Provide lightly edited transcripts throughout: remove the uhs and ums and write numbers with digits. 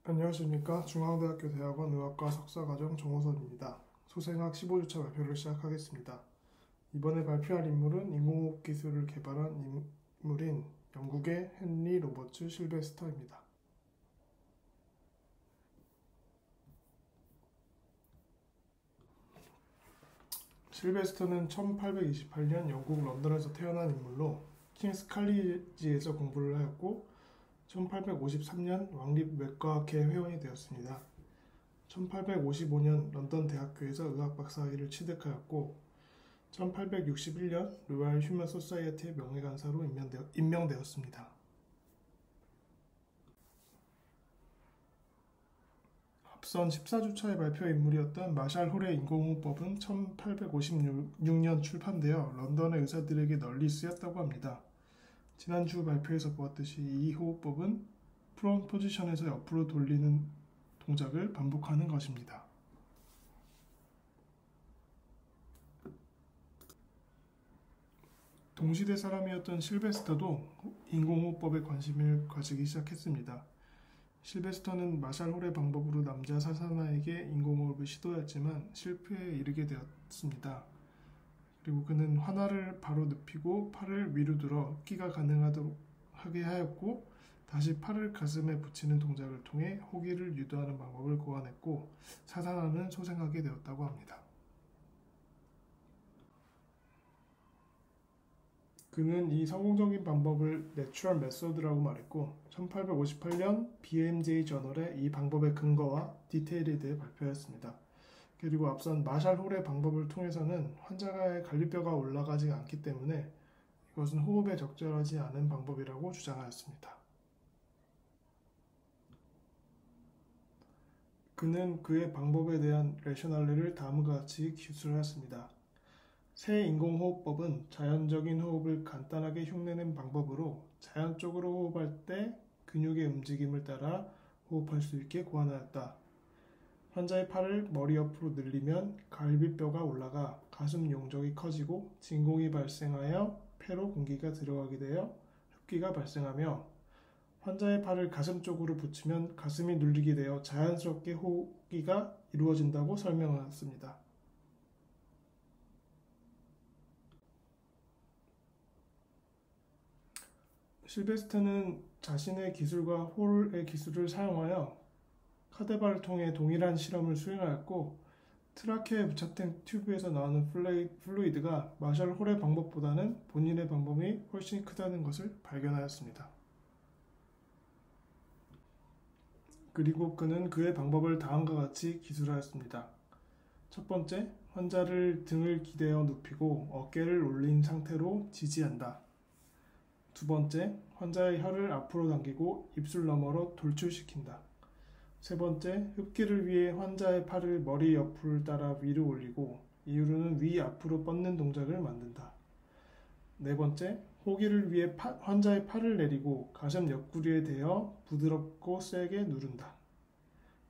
안녕하십니까. 중앙대학교 대학원 의학과 석사과정 정호선입니다. 소생학 15주차 발표를 시작하겠습니다. 이번에 발표할 인물은 인공호흡 기술을 개발한 인물인 영국의 헨리 로버츠 실베스터입니다. 실베스터는 1828년 영국 런던에서 태어난 인물로 킹스 칼리지에서 공부를 하였고 1853년 왕립 외과학회 회원이 되었습니다. 1855년 런던 대학교에서 의학 박사학위를 취득하였고 1861년 로얄 휴먼 소사이어티의 명예간사로 임명되었습니다. 앞선 14주차의 발표 인물이었던 마샬 홀의 인공호흡법은 1856년 출판되어 런던의 의사들에게 널리 쓰였다고 합니다. 지난주 발표에서 보았듯이 이 호흡법은 프론 포지션에서 옆으로 돌리는 동작을 반복하는 것입니다. 동시대 사람이었던 실베스터도 인공호흡법에 관심을 가지기 시작했습니다. 실베스터는 마샬 홀의 방법으로 남자 사사나에게 인공호흡을 시도했지만 실패에 이르게 되었습니다. 그리고 그는 환아를 바로 눕히고 팔을 위로 들어 흡기가 가능하게 하였고 다시 팔을 가슴에 붙이는 동작을 통해 호기를 유도하는 방법을 고안했고 사사나는 소생하게 되었다고 합니다. 그는 이 성공적인 방법을 내추럴 메소드라고 말했고 1858년 BMJ 저널에 이 방법의 근거와 디테일에 대해 발표했습니다. 그리고 앞선 마샬 홀의 방법을 통해서는 환자의 갈비뼈가 올라가지 않기 때문에 이것은 호흡에 적절하지 않은 방법이라고 주장하였습니다. 그는 그의 방법에 대한 레셔널리를 다음과 같이 기술하였습니다. 새 인공호흡법은 자연적인 호흡을 간단하게 흉내낸 방법으로 자연적으로 호흡할 때 근육의 움직임을 따라 호흡할 수 있게 고안하였다. 환자의 팔을 머리 옆으로 늘리면 갈비뼈가 올라가 가슴 용적이 커지고 진공이 발생하여 폐로 공기가 들어가게 되어 흡기가 발생하며 환자의 팔을 가슴 쪽으로 붙이면 가슴이 눌리게 되어 자연스럽게 호흡기가 이루어진다고 설명하였습니다. 실베스터는 자신의 기술과 홀의 기술을 사용하여 카데바를 통해 동일한 실험을 수행하였고 트라케에 부착된 튜브에서 나오는 플루이드가 마샬 홀의 방법보다는 본인의 방법이 훨씬 크다는 것을 발견하였습니다. 그리고 그는 그의 방법을 다음과 같이 기술하였습니다. 첫 번째, 환자를 등을 기대어 눕히고 어깨를 올린 상태로 지지한다. 두 번째, 환자의 혀를 앞으로 당기고 입술 너머로 돌출시킨다. 세 번째, 흡기를 위해 환자의 팔을 머리 옆을 따라 위로 올리고 이후로는 위 앞으로 뻗는 동작을 만든다. 네 번째, 호기를 위해 환자의 팔을 내리고 가슴 옆구리에 대어 부드럽고 세게 누른다.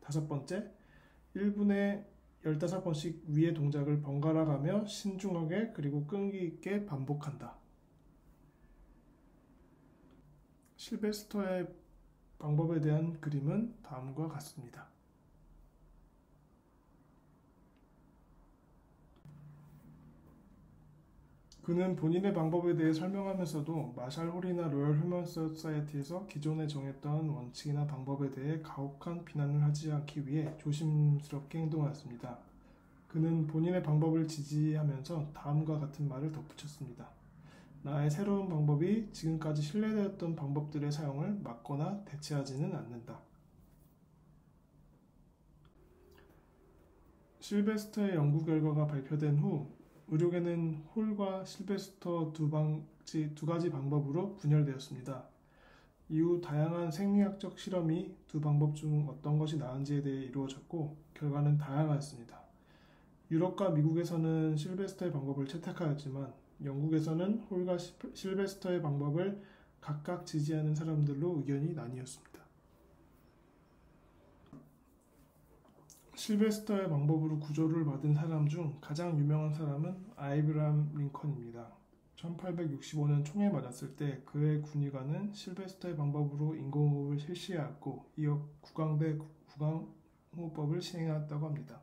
다섯 번째, 1분에 15번씩 위의 동작을 번갈아 가며 신중하게 그리고 끈기 있게 반복한다. 실베스터의 방법에 대한 그림은 다음과 같습니다. 그는 본인의 방법에 대해 설명하면서도 마샬 홀이나 로열 휴먼 소사이어티에서 기존에 정했던 원칙이나 방법에 대해 가혹한 비난을 하지 않기 위해 조심스럽게 행동하였습니다. 그는 본인의 방법을 지지하면서 다음과 같은 말을 덧붙였습니다. 나의 새로운 방법이 지금까지 신뢰되었던 방법들의 사용을 막거나 대체하지는 않는다. 실베스터의 연구 결과가 발표된 후 의료계는 홀과 실베스터 두 가지 방법으로 분열되었습니다. 이후 다양한 생리학적 실험이 두 방법 중 어떤 것이 나은지에 대해 이루어졌고 결과는 다양하였습니다. 유럽과 미국에서는 실베스터의 방법을 채택하였지만 영국에서는 홀과 실베스터의 방법을 각각 지지하는 사람들로 의견이 나뉘었습니다. 실베스터의 방법으로 구조를 받은 사람 중 가장 유명한 사람은 아브라함 링컨입니다. 1865년 총에 맞았을 때 그의 군의관은 실베스터의 방법으로 인공호흡을 실시하였고 이어 국왕대 국왕호흡법을 시행하였다고 합니다.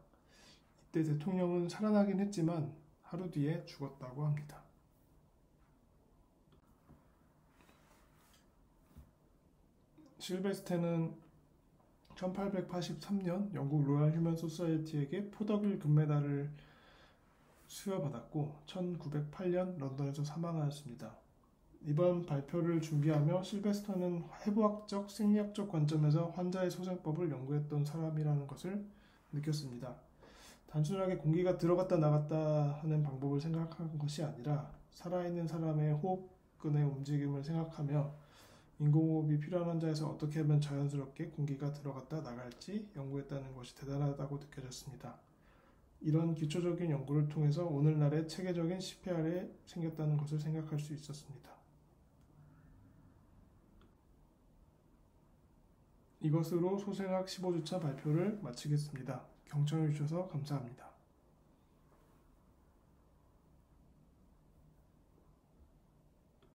이때 대통령은 살아나긴 했지만 하루 뒤에 죽었다고 합니다. 실베스테는 1883년 영국 로얄 휴먼 소사이어티에게 포덕일 금메달을 수여받았고 1908년 런던에서 사망하였습니다. 이번 발표를 준비하며 실베스터는 해부학적, 생리학적 관점에서 환자의 소생법을 연구했던 사람이라는 것을 느꼈습니다. 단순하게 공기가 들어갔다 나갔다 하는 방법을 생각한 것이 아니라 살아있는 사람의 호흡근의 움직임을 생각하며 인공호흡이 필요한 환자에서 어떻게 하면 자연스럽게 공기가 들어갔다 나갈지 연구했다는 것이 대단하다고 느껴졌습니다. 이런 기초적인 연구를 통해서 오늘날의 체계적인 CPR이 생겼다는 것을 생각할 수 있었습니다. 이것으로 소생학 15주차 발표를 마치겠습니다. 경청해 주셔서 감사합니다.